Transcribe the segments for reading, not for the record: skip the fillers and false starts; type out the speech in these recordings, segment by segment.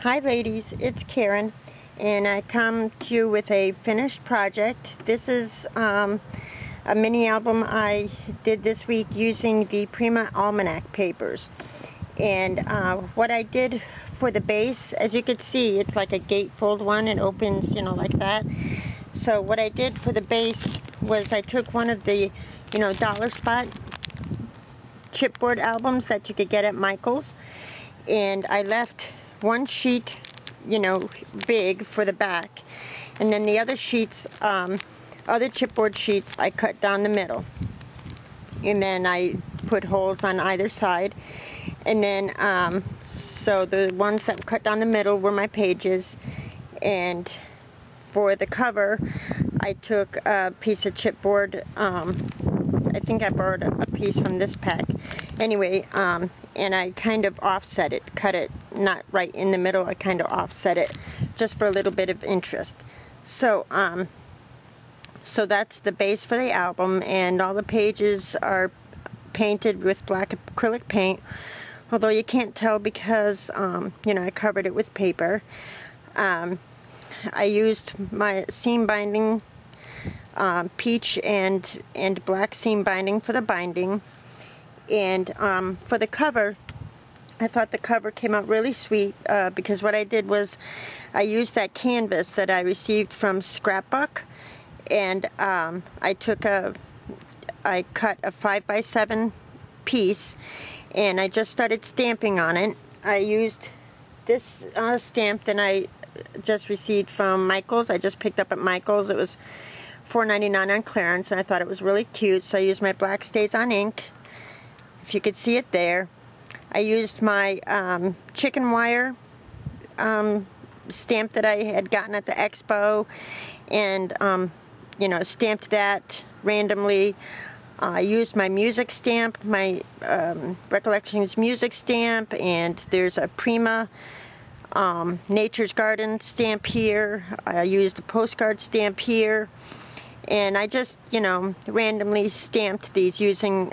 Hi ladies, it's Karen, and I come to you with a finished project. This is a mini album I did this week using the Prima Almanac papers. And what I did for the base, as you can see, it's like a gatefold one. It opens, like that. So what I did for the base was I took one of the, dollar spot chipboard albums that you could get at Michael's, and I left one sheet, big for the back, and then the other sheets, other chipboard sheets, I cut down the middle, and then I put holes on either side, and then so the ones that cut down the middle were my pages. And for the cover, I took a piece of chipboard. I think I borrowed a piece from this pack. Anyway, and I kind of offset it, cut it not right in the middle. I kind of offset it just for a little bit of interest. So, so that's the base for the album, and all the pages are painted with black acrylic paint. Although you can't tell because, I covered it with paper. I used my seam binding, peach and black seam binding for the binding. And for the cover, I thought the cover came out really sweet because what I did was I used that canvas that I received from Scrapbook, and I cut a 5x7 piece, and I just started stamping on it. I used this stamp that I just received from Michael's. I just picked up at Michael's. It was $4.99 on clearance, and I thought it was really cute, so I used my black Stays-On ink. If you could see it there. I used my chicken wire stamp that I had gotten at the expo, and stamped that randomly. I used my music stamp, my Recollections music stamp, and there's a Prima Nature's Garden stamp here. I used a postcard stamp here, and I just randomly stamped these using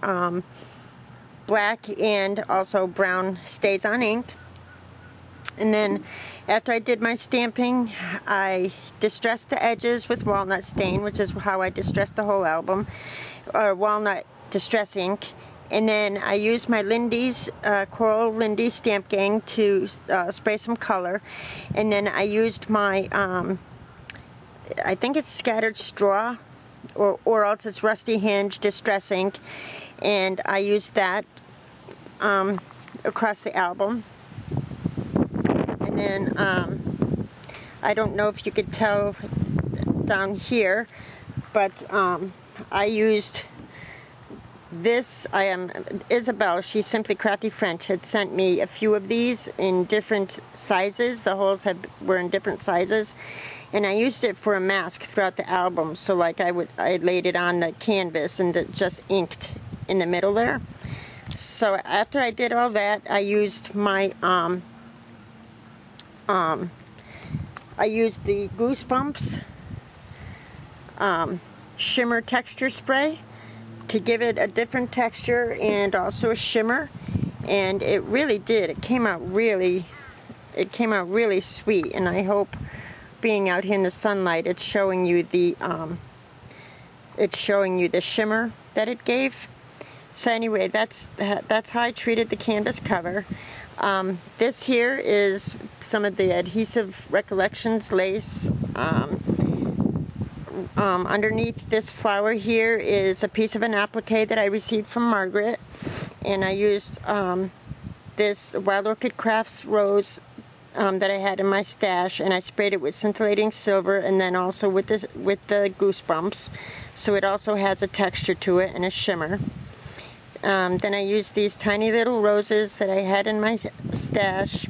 black and also brown Stays-On ink. And then after I did my stamping, I distressed the edges with walnut stain, which is how I distressed the whole album, or walnut distress ink. And then I used my Lindy's, Coral Lindy's Stamp Gang to spray some color. And then I used my, I think it's Scattered Straw, or else it's Rusty Hinge Distress ink. And I used that across the album. And then I don't know if you could tell down here, but I used this. Isabel, she's Simply Crafty French, had sent me a few of these in different sizes. The holes were in different sizes, and I used it for a mask throughout the album. So like I laid it on the canvas and it just inked in the middle there. So after I did all that, I used my I used the Goosebumps shimmer texture spray to give it a different texture and also a shimmer, and it really did. It came out really sweet, and I hope being out here in the sunlight, it's showing you the shimmer that it gave. So anyway, that's how I treated the canvas cover. This here is some of the adhesive Recollections lace. Underneath this flower here is a piece of an applique that I received from Margaret, and I used this Wild Orchid Crafts rose that I had in my stash, and I sprayed it with scintillating silver, and then also with the Goosebumps, so it also has a texture to it and a shimmer. Then I used these tiny little roses that I had in my stash,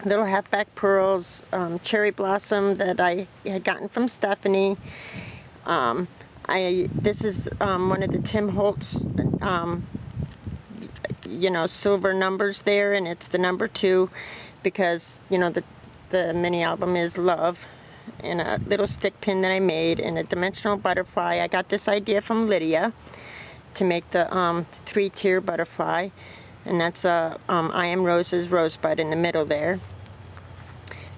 little halfback pearls, cherry blossom that I had gotten from Stephanie. This is one of the Tim Holtz, silver numbers there, and it's the number 2 because, the mini album is love. And a little stick pin that I made, and a dimensional butterfly. I got this idea from Lydia to make the 3-tier butterfly, and that's a I Am Rose's rosebud in the middle there.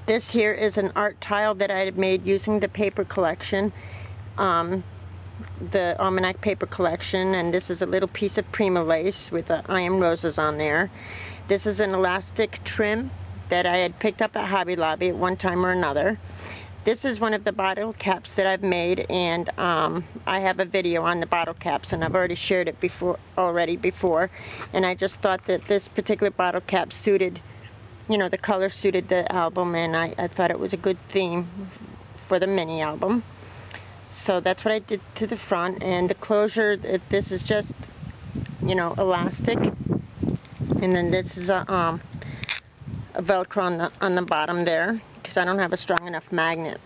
This here is an art tile that I had made using the paper collection, the Almanac paper collection, and this is a little piece of Prima lace with I Am Roses on there. This is an elastic trim that I had picked up at Hobby Lobby at one time or another. This is one of the bottle caps that I've made, and I have a video on the bottle caps, and I've already shared it before, and I just thought that this particular bottle cap suited, you know, the color suited the album, and I thought it was a good theme for the mini album. So that's what I did to the front, and the closure, this is just, you know, elastic, and then this is a Velcro on the bottom there, because I don't have a strong enough magnet.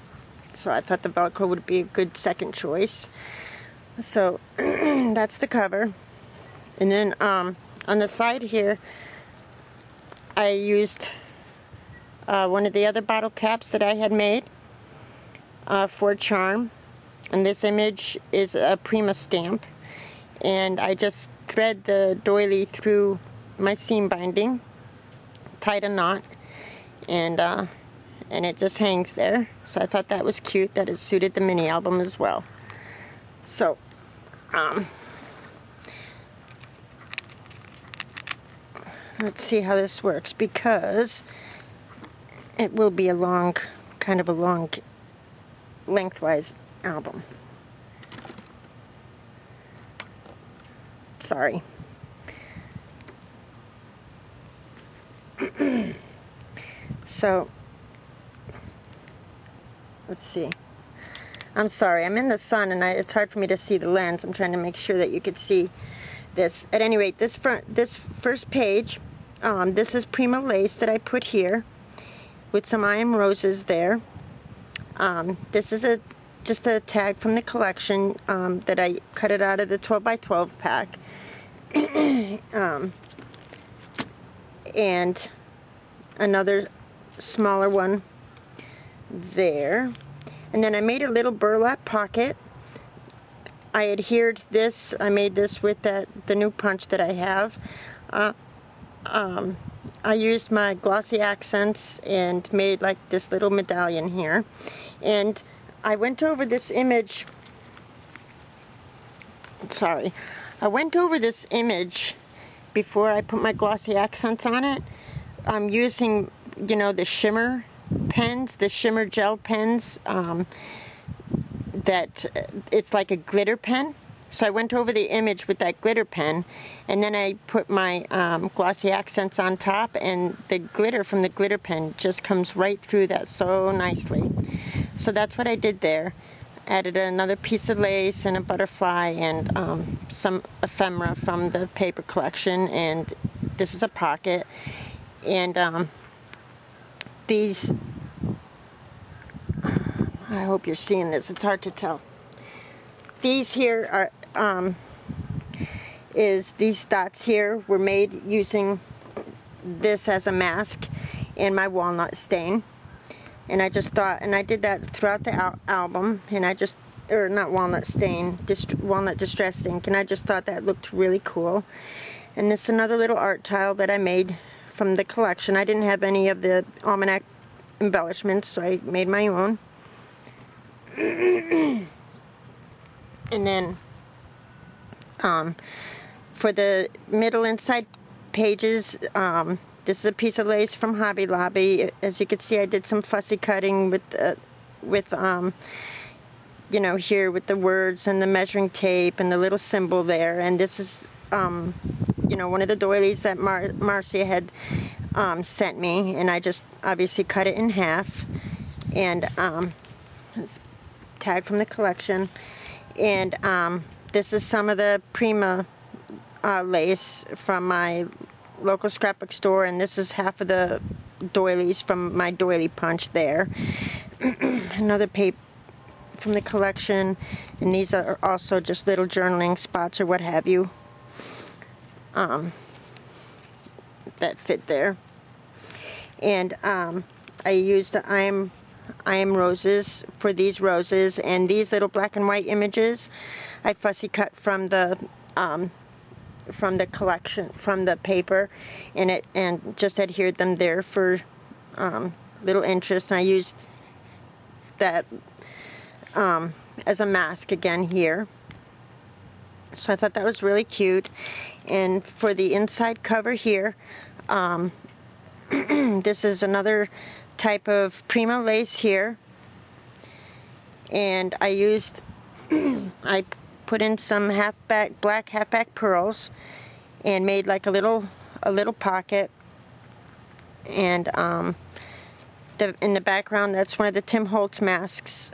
So I thought the Velcro would be a good second choice. So that's the cover. And then on the side here, I used one of the other bottle caps that I had made for a charm. And this image is a Prima stamp. And I just thread the doily through my seam binding, tied a knot, and it just hangs there. So I thought that was cute, that it suited the mini album as well. So let's see how this works, because it will be a long, kind of a long lengthwise album. Sorry. So let's see. I'm sorry, I'm in the sun and it's hard for me to see the lens. I'm trying to make sure that you could see this. At any rate, this first page, this is Prima lace that I put here with some I Am Roses there. This is just a tag from the collection that I cut it out of the 12x12 pack. And another smaller one there. And then I made a little burlap pocket. I adhered this, I made this with the new punch that I have. I used my glossy accents and made like this little medallion here. And I went over this image, I went over this image before I put my glossy accents on it. I'm using, you know, the shimmer pens, the shimmer gel pens, that it's like a glitter pen. So I went over the image with that glitter pen, and then I put my glossy accents on top, and the glitter from the glitter pen just comes right through that so nicely. So that's what I did there. Added another piece of lace and a butterfly and some ephemera from the paper collection, and this is a pocket. And these, I hope you're seeing this, it's hard to tell. These here are, these dots here were made using this as a mask and my walnut stain. And I just thought, and I did that throughout the album, and I just, or not walnut stain, walnut distress ink, and I just thought that looked really cool. And this is another little art tile that I made from the collection. I didn't have any of the Almanac embellishments, so I made my own. And then for the middle inside pages, this is a piece of lace from Hobby Lobby. As you can see, I did some fussy cutting with you know, here with the words and the measuring tape and the little symbol there. And this is, you know, one of the doilies that Marcia had sent me, and I just obviously cut it in half. And this tag from the collection. And this is some of the Prima lace from my local scrapbook store, and this is half of the doilies from my doily punch there. Another paper from the collection, and these are also just little journaling spots or what have you that fit there. And I used the I Am Roses for these roses, and these little black and white images I fussy cut from the collection, from the paper, and just adhered them there for little interest, and I used that as a mask again here. So I thought that was really cute. And for the inside cover here, this is another type of Prima lace here, and I used I put in some black halfback pearls and made like a little pocket, and in the background, that's one of the Tim Holtz masks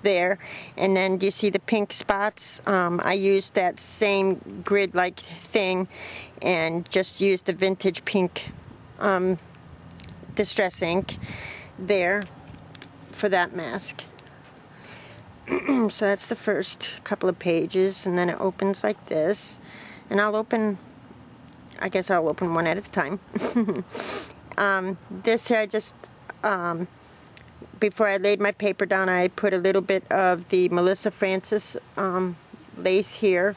there. And then do you see the pink spots? I used that same grid-like thing and just used the vintage pink distress ink there for that mask. So that's the first couple of pages, and then it opens like this. And I guess I'll open one at a time. This here, I just, before I laid my paper down, I put a little bit of the Melissa Francis lace here,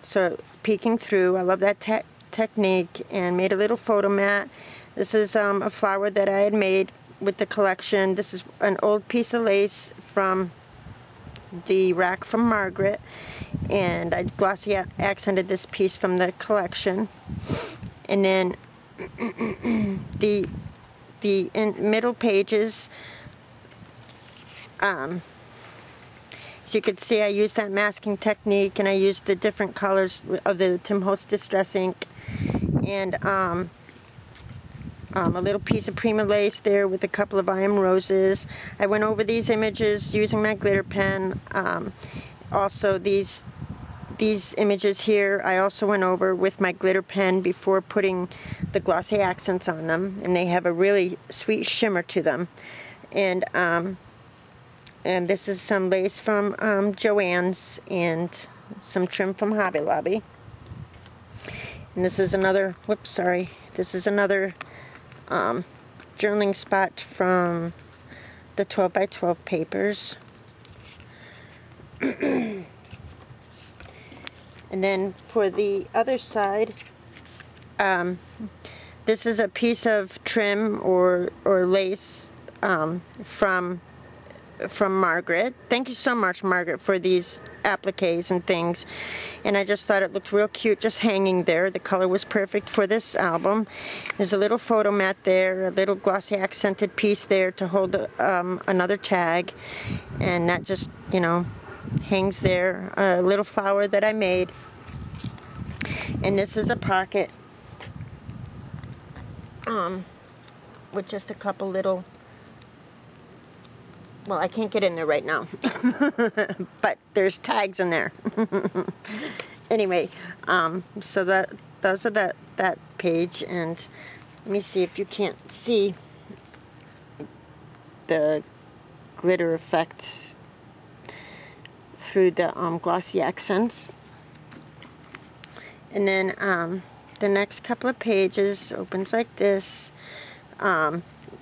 so peeking through. I love that technique, and made a little photo mat. This is a flower that I had made with the collection. This is an old piece of lace from the rack from Margaret, and I glossy accented this piece from the collection. And then the middle pages, as you could see, I used that masking technique, and I used the different colors of the Tim Holtz distress ink, and a little piece of Prima lace there with a couple of I Am Roses. I went over these images using my glitter pen. Also these images here I also went over with my glitter pen before putting the glossy accents on them, and they have a really sweet shimmer to them. And this is some lace from Joann's and some trim from Hobby Lobby. And this is another, this is another journaling spot from the 12 by 12 papers. And then for the other side, this is a piece of trim or lace from Margaret. Thank you so much, Margaret, for these appliques and things. And I just thought it looked real cute just hanging there. The color was perfect for this album. There's a little photo mat there, a little glossy accented piece there to hold another tag. And that just, you know, hangs there. A little flower that I made. And this is a pocket with just a couple little, well, I can't get in there right now, but there's tags in there. Anyway, so those are that page, and let me see if you can't see the glitter effect through the glossy accents. And then the next couple of pages opens like this.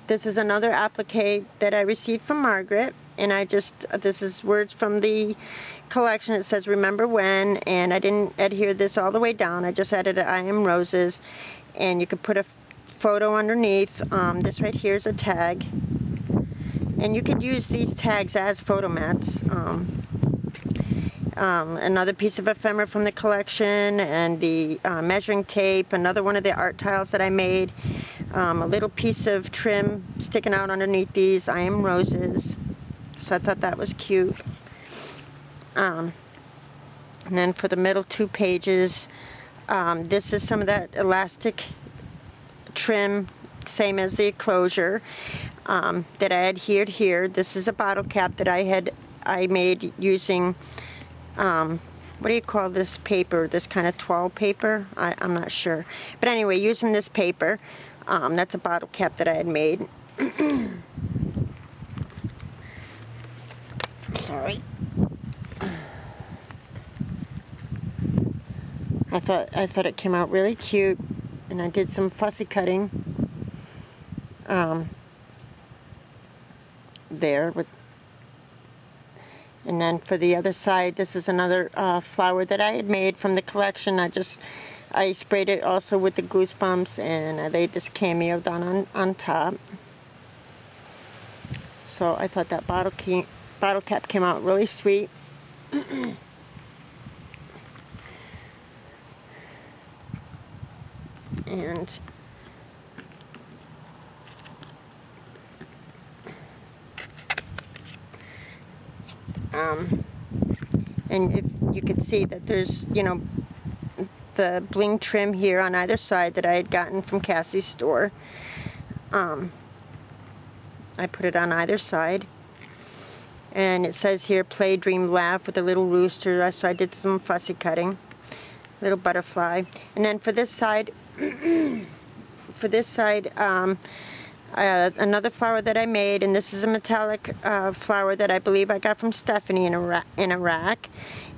This is another applique that I received from Margaret, and this is words from the collection. It says remember when, and I didn't adhere this all the way down. I just added I Am Roses, and you could put a photo underneath. This right here is a tag, and you could use these tags as photo mats. Another piece of ephemera from the collection, and the measuring tape, another one of the art tiles that I made. A little piece of trim sticking out underneath these I Am Roses. So I thought that was cute. And then for the middle two pages, this is some of that elastic trim, same as the closure, that I adhered here. This is a bottle cap that I made using, what do you call this paper? This kind of toile paper? I'm not sure. But anyway, using this paper, that's a bottle cap that I had made. Sorry. I thought it came out really cute, and I did some fussy cutting there with. And then for the other side, this is another flower that I had made from the collection. I sprayed it also with the Goosebumps, and I laid this cameo down on top. So I thought that bottle cap came out really sweet. And if you could see that there's, you know, the bling trim here on either side that I had gotten from Cassie's store. I put it on either side. And it says here, play, dream, laugh, with a little rooster. So I did some fussy cutting. Little butterfly. And then for this side, another flower that I made, and this is a metallic flower that I believe I got from Stephanie in Iraq.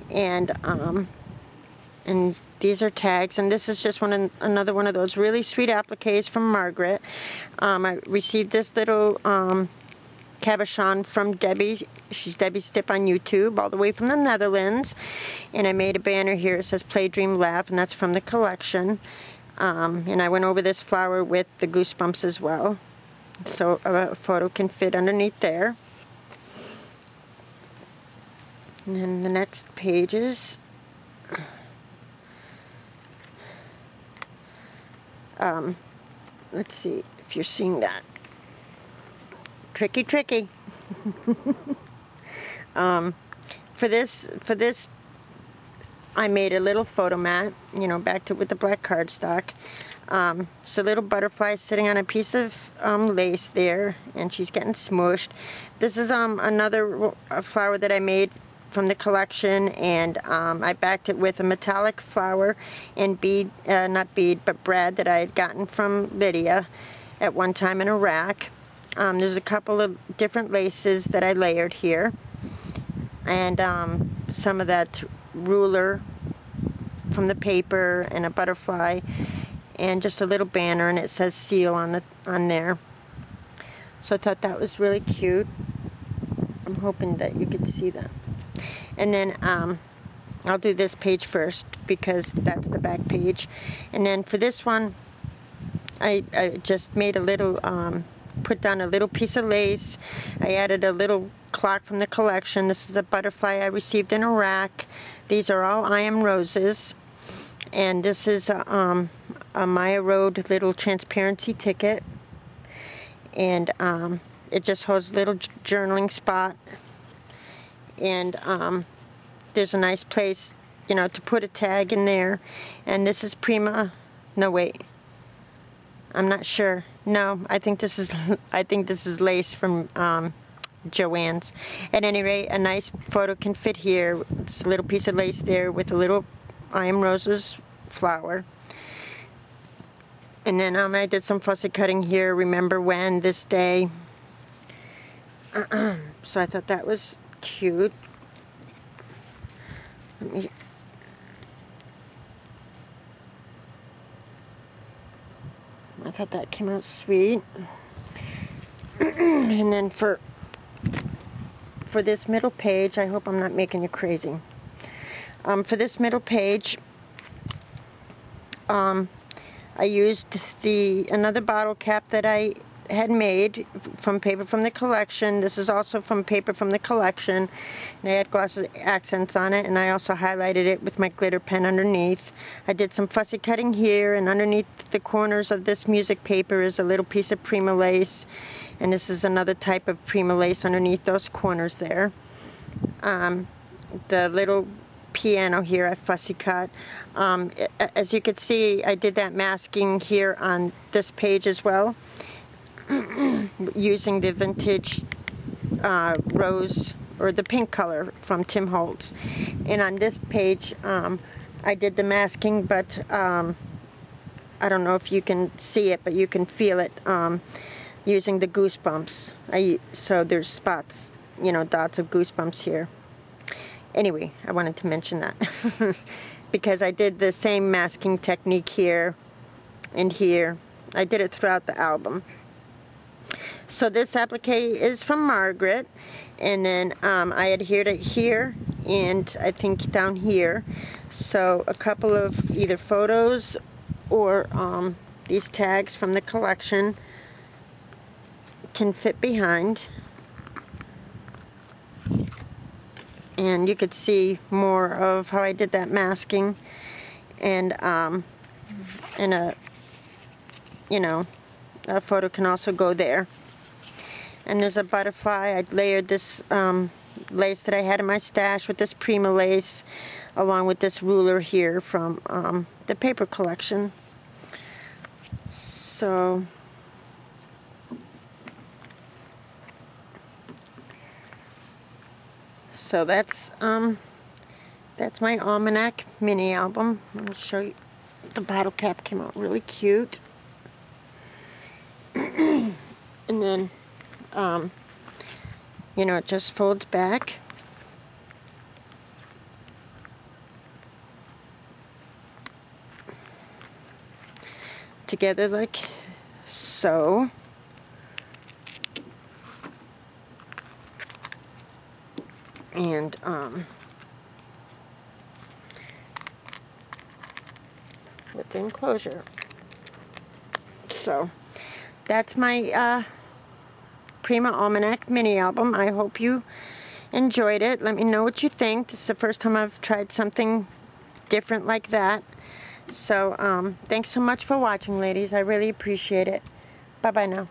And these are tags, and this is just another one of those really sweet appliques from Margaret. I received this little cabochon from Debbie. She's Debbie Stip on YouTube, all the way from the Netherlands. And I made a banner here. It says Play, Dream, Laugh, and that's from the collection. And I went over this flower with the goosebumps as well. So a photo can fit underneath there. And then the next pages. Let's see if you're seeing that. Tricky, tricky. For this, I made a little photo mat, you know, backed it with the black cardstock. So little butterfly sitting on a piece of lace there, and she's getting smushed. This is another flower that I made from the collection, and I backed it with a metallic flower and bead, not bead, but brad that I had gotten from Lydia at one time in Iraq. There's a couple of different laces that I layered here, and some of that ruler from the paper, and a butterfly, and just a little banner, and it says seal on there. So I thought that was really cute. I'm hoping that you could see that. And then I'll do this page first because that's the back page. And then for this one, I just made a little, put down a little piece of lace. I added a little clock from the collection. This is a butterfly I received in Iraq. These are all I Am Roses. And this is a Maya Road little transparency ticket. And it just holds a little journaling spot. And there's a nice place, you know, to put a tag in there. And this is Prima. No, wait. I'm not sure. No, I think this is lace from Joann's. At any rate, a nice photo can fit here. It's a little piece of lace there with a little I Am Roses flower. And then I did some fussy cutting here. Remember when, this day. So I thought that was cute. I thought that came out sweet. And then for this middle page, I hope I'm not making you crazy. For this middle page, I used another bottle cap that I had made from paper from the collection. This is also from paper from the collection. And I had gloss accents on it, and I also highlighted it with my glitter pen underneath. I did some fussy cutting here, and underneath the corners of this music paper is a little piece of Prima lace, and this is another type of Prima lace underneath those corners there. The little piano here I fussy cut. As you could see, I did that masking here on this page as well, using the vintage rose, or the pink color from Tim Holtz. And on this page, I did the masking, but I don't know if you can see it, but you can feel it, using the goosebumps. So there's spots, you know, dots of goosebumps here. Anyway, I wanted to mention that because I did the same masking technique here and here. I did it throughout the album. So this applique is from Margaret, and then I adhered it here and I think down here. So a couple of either photos or these tags from the collection can fit behind. and you could see more of how I did that masking, and in a, you know, a photo can also go there. And there's a butterfly. I layered this lace that I had in my stash with this Prima lace, along with this ruler here from the paper collection. So that's my Almanac mini album. Let me show you. The bottle cap came out really cute. And then you know, it just folds back. Together like so. And with the enclosure. So that's my Prima Almanac mini album. I hope you enjoyed it. Let me know what you think. This is the first time I've tried something different like that. So thanks so much for watching, ladies. I really appreciate it. Bye-bye now.